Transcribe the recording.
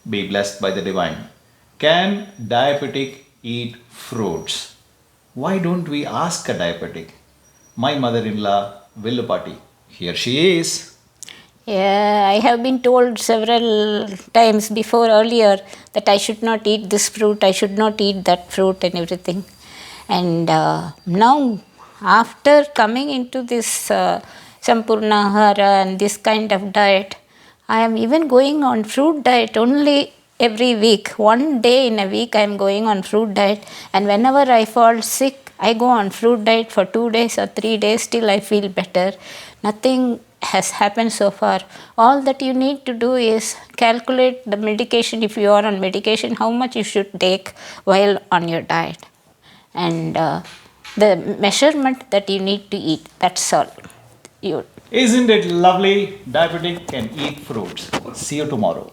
be blessed by the divine. Can diabetic eat fruits? Why don't we ask a diabetic? My mother-in-law, Villupati. Here she is. Yeah, I have been told several times before earlier that I should not eat this fruit, I should not eat that fruit, and everything. And now, after coming into this Sampurna Ahara and this kind of diet, I am even going on fruit diet only every week. One day in a week, I am going on fruit diet, and whenever I fall sick, I go on fruit diet for 2 days or 3 days till I feel better. Nothing has happened so far. All that you need to do is calculate the medication, if you are on medication, how much you should take while on your diet, and the measurement that you need to eat. That's all. You Isn't it lovely? Diabetic can eat fruits. See you tomorrow.